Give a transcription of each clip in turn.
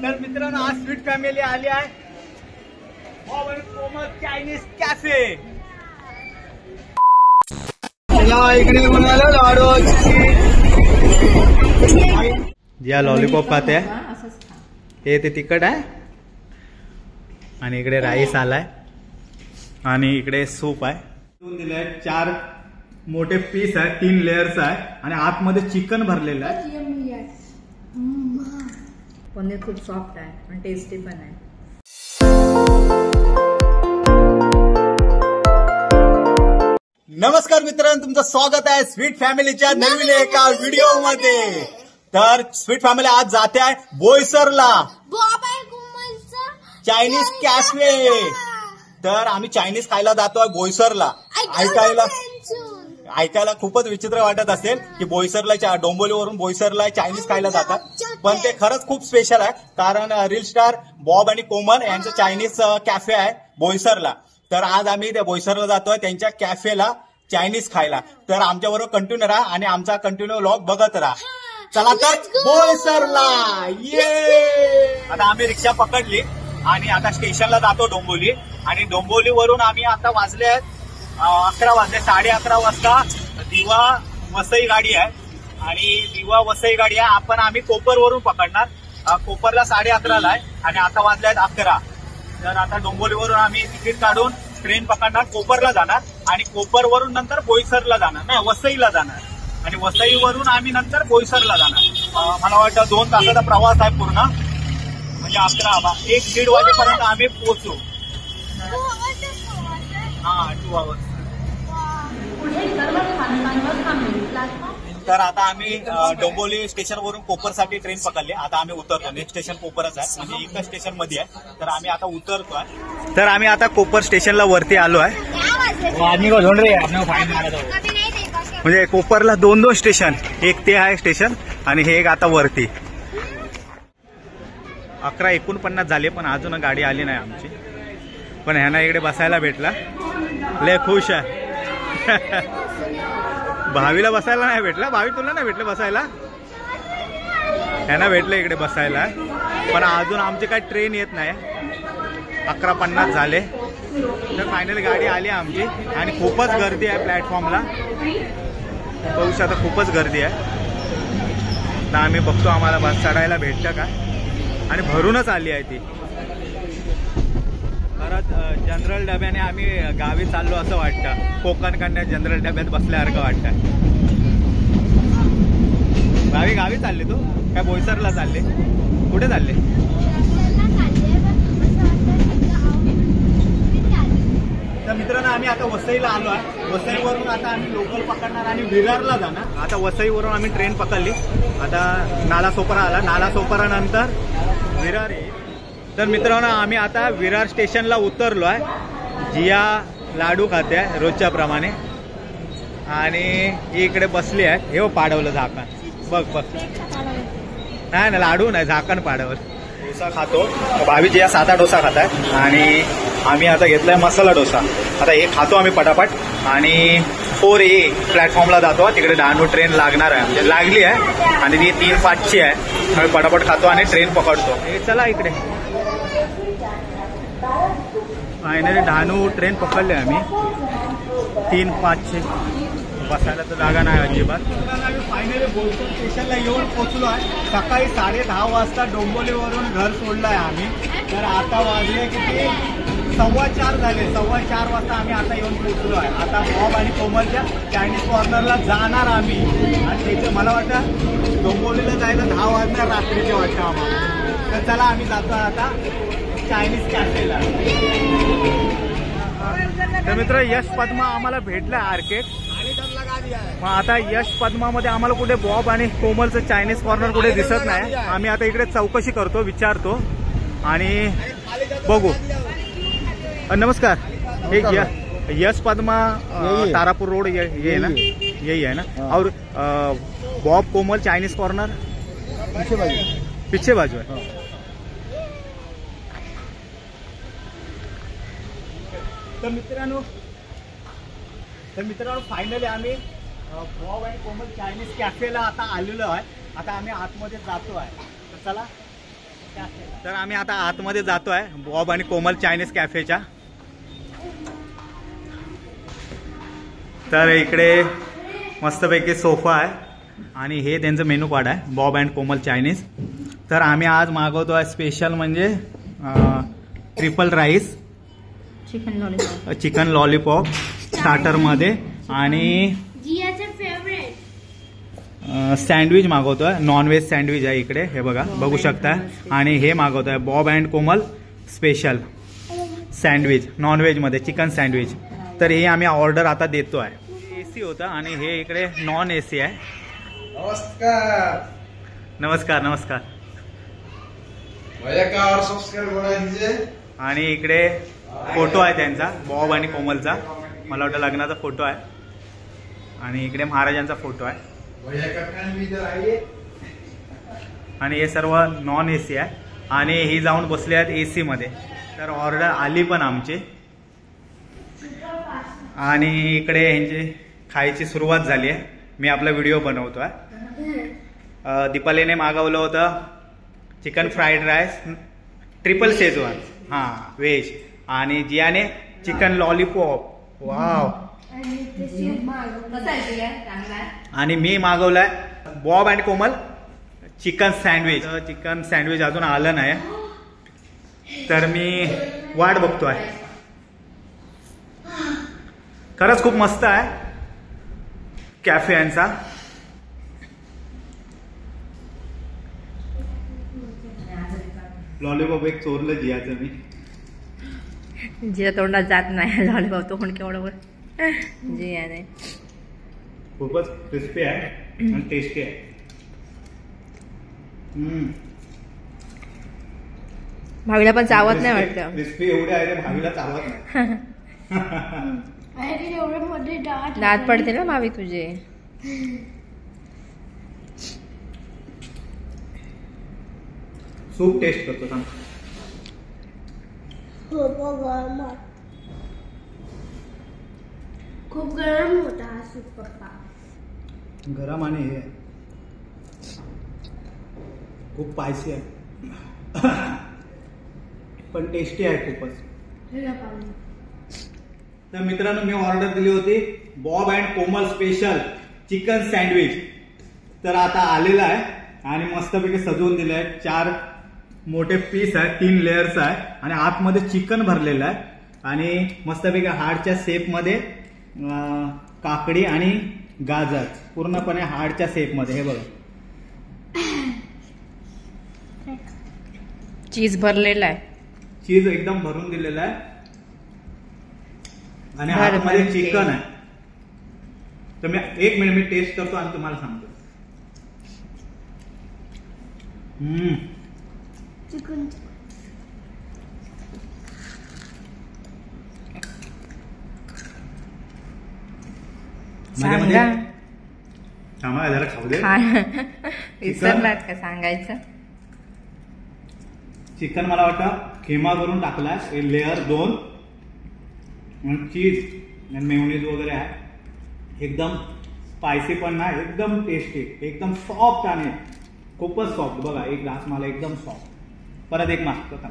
तर मित्रांनो आज स्वीट फॅमिली आली आहे बॉब आणि कोमल चायनीज कॅफे। इकडे म्हणाला लाडू या लॉलीपॉप खाते हे ते तिखट आहे आणि इकडे राईस आलाय आणि इकडे सूप आहे दिले 4 मोठे पीस आहे 3 लेयर्स आहे आणि आतमध्ये चिकन भरलेलं आहे। पनीर खूप सॉफ्ट आहे आणि टेस्टी पण आहे। नमस्कार मित्रांनो, तुमचं स्वागत आहे स्वीट फॅमिलीच्या नवीन एका व्हिडिओ मध्ये। तर स्वीट फॅमिली आज जाते आहे बोईसरला चायनीज कॅफे। तर आम्ही चायनीज खायला जातोय बोईसरला। ऐकायला खूपच विचित्र वाटत असेल की बोईसरला डोंबिवलीवरून बोईसरला चायनीज खायला जातात, पण ते खरंच खूप स्पेशल आहे कारण रील स्टार बॉब आणि कोमल यांचं चायनीज कॅफे आहे बोईसरला। तर आज आम्ही त्या बोईसरला जातोय त्यांच्या कॅफेला चायनीज खायला। तर आमच्याबरोबर कंटिन्यू राहा आणि आमचा कंटिन्यू व्लॉग बघत राहा। चला तर बोईसरला ये। आता आम्ही रिक्षा पकडली आणि आता स्टेशनला जातो डोंबिवली आणि डोंबिवलीवरून आम्ही आता वाजले आहेत 11 वाजले 11:30 वाजता दिवा वसई गाडी आहे आणि दिवा वसई गाडी आहे आम्ही कोपरवरून पकडणार। कोपरला 11:30 आहे आणि आता वाजले आहेत 11। तर आता डोंबिवलीवरून आम्ही तिकीट काढून ट्रेन पकडणार कोपरला जाणार आणि कोपरवरून नंतर बोईसरला जाणार, नाही वसईला जाणार आणि वसईवरून आम्ही नंतर बोईसरला जाणार। मला वाटतं 2 तासाचा प्रवास आहे पूर्ण, म्हणजे 1-1:30 वाजेपर्यंत आम्ही पोहोचू। हा 2 आवर्स। तर आता आम्ही डोंबिवली स्टेशनवरून कोपरसाठी ट्रेन पकडली। आता आम्ही उतरतो, नेक्स्ट स्टेशन कोपरच आहे, म्हणजे एका स्टेशन मध्ये आहे। तर आम्ही आता उतरतोय। तर आम्ही आता कोपर स्टेशनला वरती आलो आहे। म्हणजे कोपरला 2 स्टेशन, एक ते आहे स्टेशन आणि हे एक आता वरती। 11:49 झाले पण अजून गाडी आली नाही आमची, पण ह्यांना इकडे बसायला भेटला, लय खुश आहे। भावीला बसायला नाही भेटला, भावी तुला नाही भेटलं बसायला, ह्यांना भेटलं इकडे बसायला, पण अजून आमची काही ट्रेन येत नाही। 11:50 झाले तर फायनल गाडी आली आमची आणि खूपच गर्दी आहे प्लॅटफॉर्मला, बघू शकता खूपच गर्दी आहे। तर आम्ही बघतो आम्हाला बस चढायला भेटतं का, आणि भरूनच आली आहे ती। परत जनरल डब्याने आम्ही गावी चाललो असं वाटतं, कोकण कन्या जनरल डब्यात बसल्यासारखं वाटतं। गावी चालले तू काय बोईसरला चालले, कुठे चालले? तर मित्रांनो आम्ही आता वसईला आलो आहे। वसईवरून आता आम्ही लोकल पकडणार आणि विरारला जाणार। आता वसईवरून आम्ही ट्रेन पकडली, आता नालासोपारा आला, नालासोपारानंतर विरार येईल। तर मित्रांनो आम्ही आता विरार स्टेशनला उतरलो आहे। जिया लाडू खाते आहे रोजच्या प्रमाणे आणि इकडे बसली आहे। हे पाडवलं झाकण, बघ नाही ना लाडू नाही झाकण पाडवलं। डोसा खातो, भावी जिया साधा डोसा खात आहे आणि आम्ही आता घेतलाय मसाला डोसा। आता हे खातो आम्ही पटापट आणि 4A प्लॅटफॉर्मला जातो, तिकडे डहाणू ट्रेन लागणार आहे, म्हणजे लागली आहे आणि ती 3:05ची आहे। आम्ही पटापट खातो आणि ट्रेन पकडतो। चला इकडे फायनली डहाणू ट्रेन पकडले आम्ही 3:05ची, बसायला तर जागा नाही अजिबात। फायनली बोईसर स्टेशनला येऊन पोहोचलो आहे। सकाळी 10:30 वाजता डोंबिवलीवरून घर सोडलं आहे आम्ही। तर आता वाजले किती 4:15 झाले, 4:15 वाजता आम्ही आता येऊन पोहोचलो आहे। आता बॉब आणि कोमलच्या चायनीज कॉर्नरला जाणार आम्ही आणि त्याचं मला वाटतं डोंबिवलीला जायला 10 वाजणार रात्रीचे वाटतं आम्हाला। तर चला आम्ही जातो आता चायनीज कॅफेला। तर मित्र यश पद्मा आम्हाला भेटला आर्केड, मग आता यश पद्मामध्ये आम्हाला कुठे बॉब आणि कोमलचं चायनीज कॉर्नर कुठे दिसत नाही। आम्ही आता इकडे चौकशी करतो, विचारतो आणि बघू। नमस्कार, हे यश पद्मा तारापुर रोड ये है ना, यही है ना? और बॉब कोमल चायनीज कॉर्नर पीछे बाजू है। तर मित्रांनो फायनली आम्ही बॉब आणि कोमल चायनीज कॅफेला आता आलेलो आहे। आता आम्ही आतमध्ये जातो आहे, तर चला तर आम्ही आता आतमध्ये जातोय बॉब आणि कोमल चायनीज कॅफेच्या. तर इकडे मस्तपैकी सोफा आहे आणि हे त्यांचं मेनू कार्ड आहे बॉब अँड कोमल चायनीज. तर आम्ही आज मागवतोय स्पेशल म्हणजे ट्रिपल राईस, चिकन लॉलीपॉप स्टार्टरमध्ये आणि सँडविच मागवतोय. नॉनव्हेज सँडविच आहे इकडे, हे बघा बघू शकता. आणि हे मागवतोय Bob and Komal special sandwich नॉनव्हेजमध्ये चिकन सँडविच. तर हे आम्ही ऑर्डर आता देतोय. AC होतं आणि हे इकडे नॉन AC आहे. नमस्कार नमस्कार नमस्कार. भैया का और सब्सक्राइब बढ़ा दीजिए. आणि इकडे फोटो आहे त्यांचा बॉब आणि कोमलचा, मला वाटतं लग्नाचा फोटो आहे. आणि इकडे महाराजांचा फोटो आहे. भैया का फैन भी इधर आइए. आणि हे सर्व नॉन AC आहे आणि ही जाऊन बसले आहेत AC मध्ये. तर ऑर्डर आली पण आमची आणि इकडे यांची खायची सुरुवात झाली आहे. मी आपला व्हिडिओ बनवतोय. दीपालीने मागवलं होतं chicken fried rice triple schezwan veg आणि जियाने चिकन लॉलीपॉप. वाव. आणि मी मागवलाय Bob and Komal chicken sandwich. Chicken sandwich अजून आलं नाही तर मी वाट बघतोय. खरंच खूप मस्त आहे कॅफे यांचा. लॉलीपॉप एक चोरलं जियाचं मी. जिया तोंडात जात नाही लॉलीपॉप, तो पण केवढं जियाने. खूपच क्रिस्पी आहे आणि टेस्टी आहे. भावीला पण चावत नाही वाटतं. क्रिस्पी एवढे आहे ते भावीला चावत नाही. दात पडते ना भावी तुझे. सूप टेस्ट करतो सांग. खूप गरम होता हा सूप पप्पा. गरम आणि हे खूप स्पायसी आहे पण टेस्टी आहे खूपच. तर मित्रांनो मी ऑर्डर दिली होती Bob and Komal special chicken sandwich. तर आता आलेला आहे आणि मस्तपैकी सजवून दिलं आहे. 4 मोठे पीस आहे, 3 लेयर्स आहे आणि आतमध्ये चिकन भरलेलं आहे आणि मस्तपैकी हार्टच्या शेपमध्ये काकडी आणि गाजर पूर्णपणे हार्टच्या शेपमध्ये. हे बघा चीज भरलेला आहे, चीज एकदम भरून दिलेला आहे आणि भर आतमध्ये भर चिकन आहे. तर मी 1 मिनिट मी टेस्ट करतो आणि तुम्हाला सांगतो. चिकन सांगा. थांबा जरा खाऊ दे. विसरलात का सांगायचं. चिकन मला वाटतं खिमा करून टाकलाय. लेअर 2 चीज आणि मेयोनीज वगैरे आहे. एकदम स्पायसी पण नाही, एकदम टेस्टी, एकदम सॉफ्ट आणि खूपच सॉफ्ट. बघा एक ग्लास मला एकदम सॉफ्ट. परत एक मागतो का.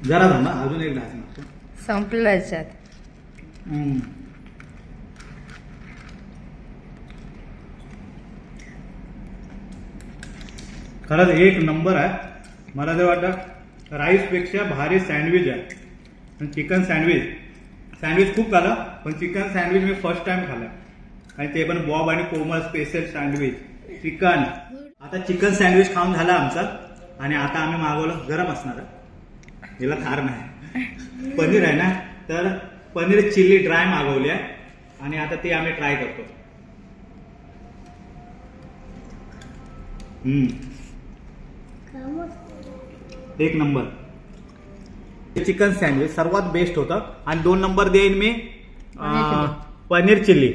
जरा थांबा अजून एक ग्लास मागतो. संपलं याच्यात. खरंच एक नंबर आहे. मला तर वाटतं राईस पेक्षा भारी सँडविच आहे. चिकन सँडविच खूप खाल्लं पण चिकन सँडविच मी फर्स्ट टाइम खाल्लं आणि ते पण बॉब आणि कोमल स्पेशल सँडविच चिकन. आता चिकन सँडविच खाऊन झालं आमचं आणि आता आम्ही मागवलं गरम असणार. हिला थार नाही पनीर आहे ना, तर पनीर चिल्ली ड्राय मागवली आहे आणि आता ती आम्ही ट्राय करतो. एक नंबर. चिकन सँडविच सर्वात बेस्ट होतं आणि 2 नंबर देईन मी पनीर चिल्ली,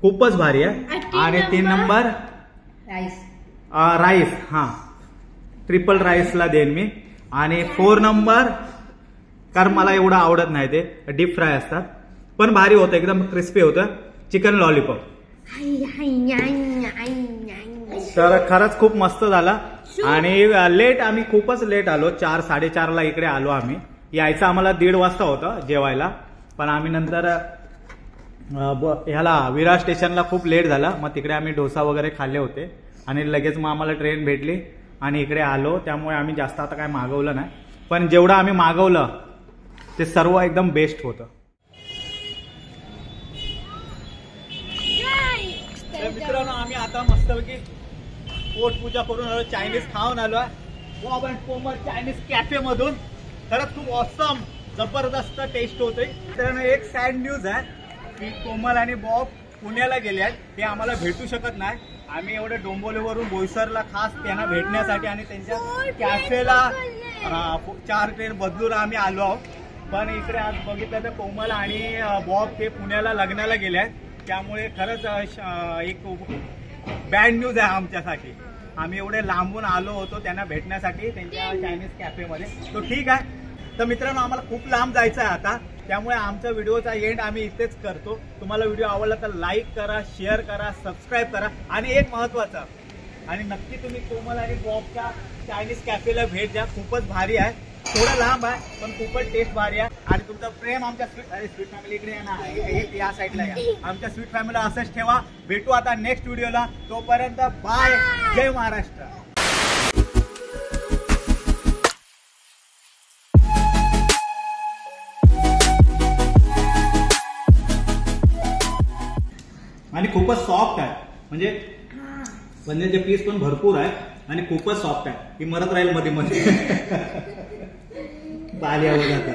खूपच भारी आहे. आणि 3 नंबर राईस ट्रिपल राईसला देईन मी. आणि 4 नंबर कारण मला एवढं आवडत नाही, ते डीप फ्राय असतात पण भारी होतं, एकदम क्रिस्पी होतं चिकन लॉलीपॉप. तर खरंच खूप मस्त झाला आणि लेट आम्ही खूपच लेट आलो 4-4:30 इकडे आलो आम्ही. यायचं आम्हाला 1:30 वाजता होतं जेवायला, पण आम्ही नंतर ह्याला विरार स्टेशनला खूप लेट झाला. मग तिकडे आम्ही डोसा वगैरे खाल्ले होते आणि लगेच मग आम्हाला ट्रेन भेटली आणि इकडे आलो. त्यामुळे आम्ही जास्त आता काय मागवलं नाही, पण जेवढं आम्ही मागवलं ते सर्व एकदम बेस्ट होतं. तर मित्रांनो आम्ही आता मस्तपैकी पोटपूजा करून आलो, चायनीज खाऊन आलो Bob and Komal Chinese cafe मधून. खरंच खूप ऑसम जबरदस्त टेस्ट होते. तर एक सॅड न्यूज आहे की कोमल आणि बॉब पुण्याला गेले आहेत, ते आम्हाला भेटू शकत नाही. आम्ही एवढे डोंबोलीवरून बोईसरला खास त्यांना भेटण्यासाठी आणि त्यांच्या कॅफेला 4 ट्रेन बदलून आम्ही आलो आहोत. पण इकडे आज बघितलं तर कोमल आणि बॉब ते पुण्याला लग्नाला गेले आहेत. त्यामुळे खरंच एक बॅड न्यूज आहे आमच्यासाठी. आम्ही एवढे लांबून आलो होतो त्यांना भेटण्यासाठी त्यांच्या चायनीज कॅफेमध्ये. तो ठीक आहे. तर मित्रांनो आम्हाला खूप लांब जायचं आहे आता, त्यामुळे आमचा व्हिडिओचा एंड आम्ही इथेच करतो. तुम्हाला व्हिडिओ आवडला तर लाईक करा, शेअर करा, सबस्क्राईब करा आणि एक महत्वाचं, आणि नक्की तुम्ही कोमल आणि बॉबच्या चायनीज कॅफेला भेट द्या. खूपच भारी आहे, थोडं लांब आहे पण खूपच टेस्ट भारी आहे. आणि तुमचं प्रेम आमच्या स्वीट फॅमिली इकडे या ना, या साईडला या. आमच्या स्वीट फॅमिलीला असंच ठेवा. भेटू आता नेक्स्ट व्हिडिओला. तोपर्यंत बाय. जय महाराष्ट्र. आणि खूपच सॉफ्ट आहे, म्हणजे पनीरचे पीस पण भरपूर आहे आणि खूपच सॉफ्ट आहे. ती मरत राहील मध्ये मध्ये. पाल्या वगैरे.